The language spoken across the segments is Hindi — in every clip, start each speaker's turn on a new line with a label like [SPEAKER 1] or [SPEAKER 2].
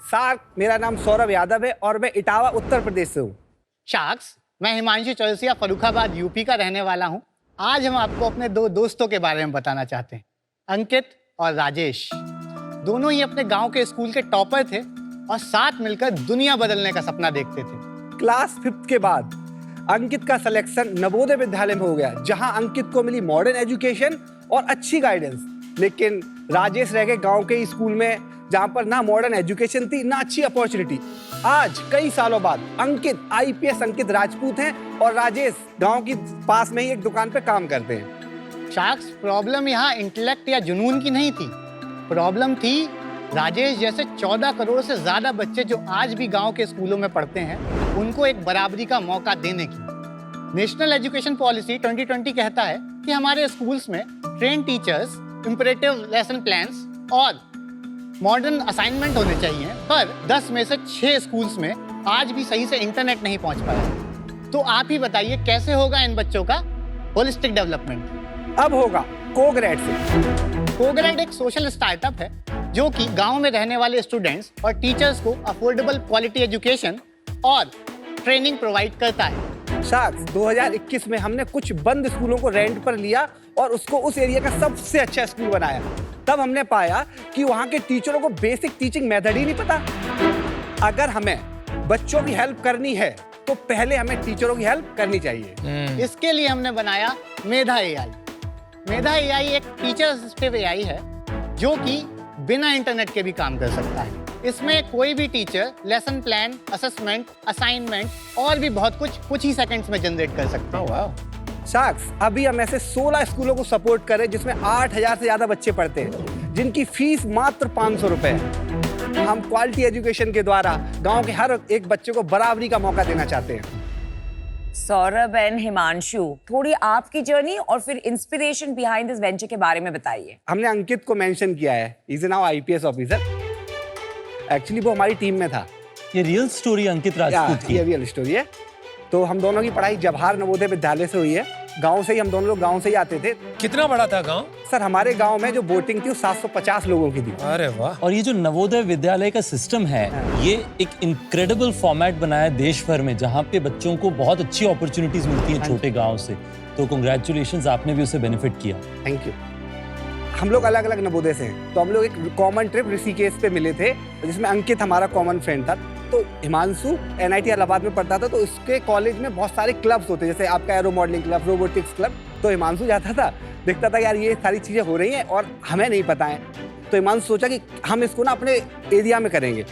[SPEAKER 1] सार मेरा नाम सौरभ यादव है और मैं इटावा उत्तर प्रदेश से हूँ।
[SPEAKER 2] शाख्स, मैं हिमांशु चौरसिया फर्रुखाबाद यूपी का रहने वाला हूँ। आज हम आपको अपने दो दोस्तों के बारे में बताना चाहते हैं, अंकित और राजेश। दोनों ही अपने गांव के स्कूल के टॉपर थे और साथ मिलकर दुनिया बदलने का सपना देखते थे।
[SPEAKER 1] क्लास 5th के बाद अंकित का सिलेक्शन नवोदय विद्यालय में हो गया, जहां अंकित को मिली मॉडर्न एजुकेशन और अच्छी गाइडेंस। लेकिन राजेश रह गए गांव के स्कूल में, जहां पर ना मॉडर्न एजुकेशन थी ना अच्छी अपॉर्चुनिटी। आज कई सालों बाद अंकित IPS अंकित राजपूत हैं और राजेश गांव की पास में ही एक दुकान पे काम करते हैं।
[SPEAKER 2] शाख्स, प्रॉब्लम यहाँ इंटेलेक्ट या जुनून की नहीं थी, प्रॉब्लम थी राजेश जैसे 14 करोड़ से ज्यादा बच्चे जो आज भी गांव के स्कूलों में पढ़ते हैं, उनको एक बराबरी का मौका देने की। नेशनल एजुकेशन पॉलिसी 2020 कहता है कि हमारे स्कूल्स में train teachers, imperative lesson plans और मॉडर्न असाइनमेंट होने चाहिए, पर 10 में से 6 स्कूल्स में आज भी सही से इंटरनेट नहीं पहुंच पाया। तो आप ही बताइए कैसे होगा इन बच्चों का होलिस्टिक डेवलपमेंट?
[SPEAKER 1] अब होगा कोग्रेड से।
[SPEAKER 2] कोग्रेड एक सोशल स्टार्टअप है जो कि गांव में रहने वाले स्टूडेंट्स और टीचर्स को अफोर्डेबल क्वालिटी एजुकेशन और ट्रेनिंग प्रोवाइड करता है।
[SPEAKER 1] शाख्स, 2021 में हमने कुछ बंद स्कूलों को रेंट पर लिया और उसको उस एरिया का सबसे अच्छा स्कूल बनाया। तब हमने पाया कि वहाँ के टीचरों को बेसिक टीचिंग मेथड ही नहीं पता। अगर हमें बच्चों की हेल्प करनी है तो पहले हमें टीचरों की हेल्प करनी चाहिए।
[SPEAKER 2] इसके लिए हमने बनाया मेधा AI। मेधा AI एक टीचर असिस्टिव AI है जो कि बिना इंटरनेट के भी काम कर सकता है। इसमें कोई भी teacher lesson plan, assessment, assignment और भी बहुत कुछ ही सेकंड्स में जनरेट कर सकते हैं।
[SPEAKER 1] शाख्स, अभी हम ऐसे 16 स्कूलों को सपोर्ट करें जिसमें 8000 से ज्यादा बच्चे पढ़ते हैं, जिनकी फीस मात्र 500 रुपए है। हम क्वालिटी एजुकेशन के द्वारा गांव के हर एक बच्चे को बराबरी का मौका देना चाहते हैं।
[SPEAKER 3] सौरभ एंड हिमांशु, थोड़ी आपकी जर्नी और फिर इंस्पिरेशन बिहाइंड दिस वेंचर के बारे में बताइए।
[SPEAKER 1] हमने अंकित को मेंशन किया है, is now IPS officer. Actually वो हमारी टीम में था।
[SPEAKER 4] ये रियल स्टोरी अंकित राजपूत की?
[SPEAKER 1] ये रियल स्टोरी है। तो हम दोनों की पढ़ाई जवाहर नवोदय विद्यालय से हुई है। गांव से ही हम दोनों लोग गांव से ही आते थे।
[SPEAKER 5] कितना बड़ा था गांव?
[SPEAKER 1] सर, हमारे गांव में जो बोटिंग थी वो 750 लोगों की थी।
[SPEAKER 5] अरे वाह।
[SPEAKER 4] और ये जो नवोदय विद्यालय का सिस्टम है, ये एक इनक्रेडिबल फॉर्मेट बनाया है देश भर में, जहाँ पे बच्चों को बहुत अच्छी अपॉर्चुनिटीज मिलती हैं छोटे गाँव से। तो कांग्रेचुलेशंस, आपने भी उससे बेनिफिट किया।
[SPEAKER 1] Thank you. हम लोग अलग अलग नवोदय से हैं, तो हम लोग एक कॉमन ट्रिप ऋषिकेश पे मिले थे, जिसमें अंकित हमारा कॉमन फ्रेंड था। तो हिमांशु NIT इलाहाबाद में पढ़ता था, तो उसके कॉलेज में बहुत सारे क्लब्स होते हैं, जैसे आपका aero modelling club, robotics club. तो हिमांशु जाता था, देखता था यार ये सारी चीज़ें हो रही हैं और हमें नहीं पता है। तो हिमांशु सोचा कि हम इसको ना अपने एरिया में करेंगे।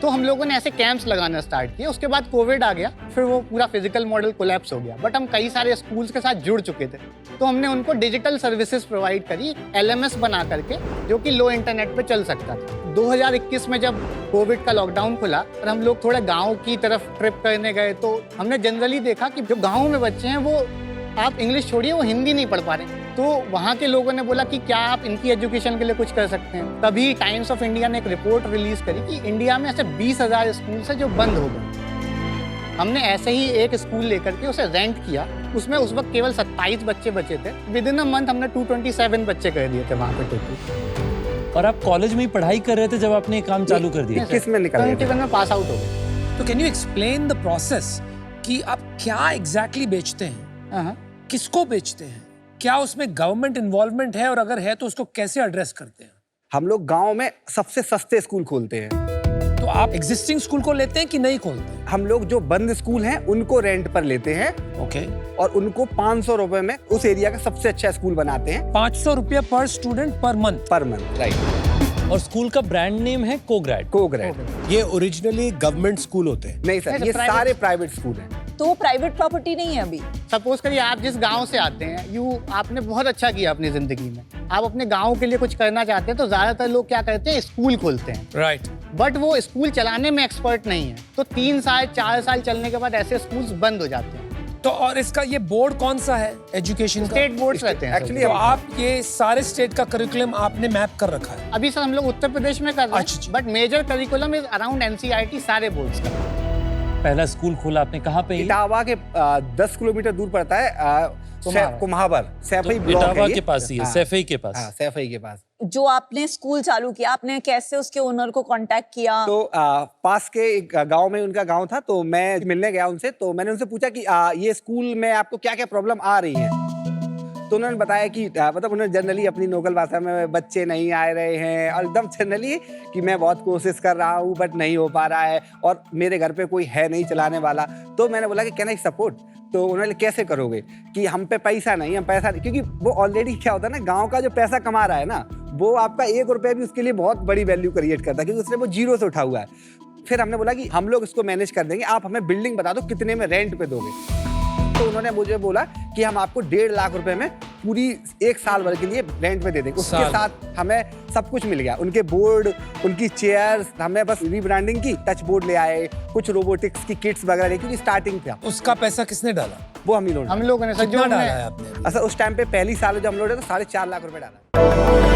[SPEAKER 2] तो हम लोगों ने ऐसे कैंप्स लगाना स्टार्ट किए। उसके बाद कोविड आ गया, फिर वो पूरा फिजिकल मॉडल कोलैप्स हो गया। बट हम कई सारे स्कूल्स के साथ जुड़ चुके थे, तो हमने उनको डिजिटल सर्विसेज प्रोवाइड करी, LMS बना करके, जो कि लो इंटरनेट पे चल सकता था। 2021 में जब कोविड का लॉकडाउन खुला और हम लोग थोड़ा गाँव की तरफ ट्रिप करने गए, तो हमने जनरली देखा कि जो गाँव में बच्चे हैं वो, आप इंग्लिश छोड़िए, वो हिंदी नहीं पढ़ पा रहे। तो वहाँ के लोगों ने बोला कि क्या आप इनकी एजुकेशन के लिए कुछ कर सकते हैं। तभी टाइम्स ऑफ इंडिया ने एक रिपोर्ट रिलीज करी कि इंडिया में ऐसे 20,000 स्कूल है जो बंद हो गए। हमने ऐसे ही एक स्कूल लेकर के उसे रेंट किया। उसमें उस वक्त केवल 27 बच्चे बचे थे। विद इन अ मंथ हमने 227 बच्चे कर दिए थे वहाँ पे टोटल।
[SPEAKER 4] और आप कॉलेज में ही पढ़ाई कर रहे थे जब आपने काम चालू कर दिया?
[SPEAKER 1] किस में निकल गए?
[SPEAKER 2] में पास आउट हो गए।
[SPEAKER 5] तो can you explain the process कि आप क्या एग्जैक्टली बेचते हैं, किसको बेचते हैं, क्या उसमें गवर्नमेंट इन्वॉल्वमेंट है, और अगर है तो उसको कैसे एड्रेस करते हैं?
[SPEAKER 1] हम लोग गांव में सबसे सस्ते स्कूल खोलते हैं।
[SPEAKER 5] तो आप एग्जिस्टिंग स्कूल को लेते हैं कि नहीं खोलते हैं?
[SPEAKER 1] हम लोग जो बंद स्कूल हैं उनको रेंट पर लेते हैं।
[SPEAKER 5] ओके।
[SPEAKER 1] और उनको 500 रुपए में उस एरिया का सबसे अच्छा स्कूल बनाते हैं।
[SPEAKER 5] 500 रुपया पर student per month?
[SPEAKER 1] Per month, right.
[SPEAKER 4] और स्कूल का ब्रांड नेम है कोग्रेड?
[SPEAKER 1] कोग्रेड।
[SPEAKER 6] ये ओरिजिनली गवर्नमेंट स्कूल होते हैं?
[SPEAKER 1] नहीं सर, ये सारे प्राइवेट स्कूल हैं।
[SPEAKER 3] तो प्राइवेट प्रॉपर्टी नहीं है अभी?
[SPEAKER 2] सपोज करिए आप जिस गांव से आते हैं, आपने बहुत अच्छा किया अपनी जिंदगी में, आप अपने गांव के लिए कुछ करना चाहते हैं, तो ज्यादातर लोग क्या करते हैं, स्कूल खोलते हैं।
[SPEAKER 5] राइट।
[SPEAKER 2] बट वो स्कूल चलाने में एक्सपर्ट नहीं है, तो 3 साल 4 साल चलने के बाद ऐसे स्कूल्स बंद हो जाते हैं।
[SPEAKER 5] तो और इसका ये बोर्ड कौन सा है एजुकेशन का?
[SPEAKER 2] स्टेट बोर्ड्स रहते हैं
[SPEAKER 1] एक्चुअली।
[SPEAKER 5] तो आप ये सारे स्टेट का करिकुलम आपने मैप कर रखा है?
[SPEAKER 2] अभी सर हम लोग उत्तर प्रदेश में कर रहे
[SPEAKER 5] अच्छा।
[SPEAKER 2] हैं, but major curriculum is around NCERT सारे बोर्ड्स का।
[SPEAKER 4] पहला स्कूल खोला आपने कहाँ पे?
[SPEAKER 1] इटावा के 10 किलोमीटर दूर पड़ता है, कुम्हावर, सैफई ब्लॉक है
[SPEAKER 4] इटावा
[SPEAKER 1] ये।
[SPEAKER 4] के पास ही है,
[SPEAKER 1] हाँ,
[SPEAKER 4] सैफई के पास।
[SPEAKER 1] हाँ, सैफई के पास।
[SPEAKER 7] जो आपने स्कूल चालू किया, आपने कैसे उसके ओनर को कांटेक्ट किया?
[SPEAKER 1] तो पास के एक गांव में उनका गांव था, तो मैं मिलने गया उनसे। तो मैंने उनसे पूछा कि ये स्कूल में आपको क्या क्या प्रॉब्लम आ रही है। तो उन्होंने बताया कि मतलब उन्होंने जनरली अपनी लोकल भाषा में बच्चे नहीं आ रहे हैं, और एकदम जनरली कि मैं बहुत कोशिश कर रहा हूँ बट नहीं हो पा रहा है, और मेरे घर पे कोई है नहीं चलाने वाला। तो मैंने बोला कि कैन आई सपोर्ट। तो उन्होंने कैसे करोगे, कि हम पे पैसा नहीं, हम पैसा नहीं, क्योंकि वो ऑलरेडी क्या होता है ना, गाँव का जो पैसा कमा रहा है ना, वो आपका 1 रुपया भी उसके लिए बहुत बड़ी वैल्यू क्रिएट करता है, क्योंकि उसने वो जीरो से उठा हुआ है। फिर हमने बोला कि हम लोग इसको मैनेज कर देंगे, आप हमें बिल्डिंग बता दो कितने में रेंट पे दोगे। तो उन्होंने मुझे बोला कि हम आपको 1.5 लाख रुपए में पूरी 1 साल भर के लिए रेंट पे दे देंगे। उसके साथ हमें सब कुछ मिल गया, उनके बोर्ड, उनकी चेयर्स, हमें बस रीब्रांडिंग की, टच बोर्ड ले आए, कुछ रोबोटिक्स की किट्स वगैरह, क्योंकि स्टार्टिंग था।
[SPEAKER 5] उसका पैसा किसने डाला?
[SPEAKER 1] वो हम ही लोग
[SPEAKER 2] हम लोगों ने सर,
[SPEAKER 5] कितना
[SPEAKER 2] जो
[SPEAKER 5] डाला
[SPEAKER 2] हमने-
[SPEAKER 5] है आपने?
[SPEAKER 1] अच्छा, उस टाइम पे पहली साल जब हम लोग तो 4.5 लाख रुपए डाला।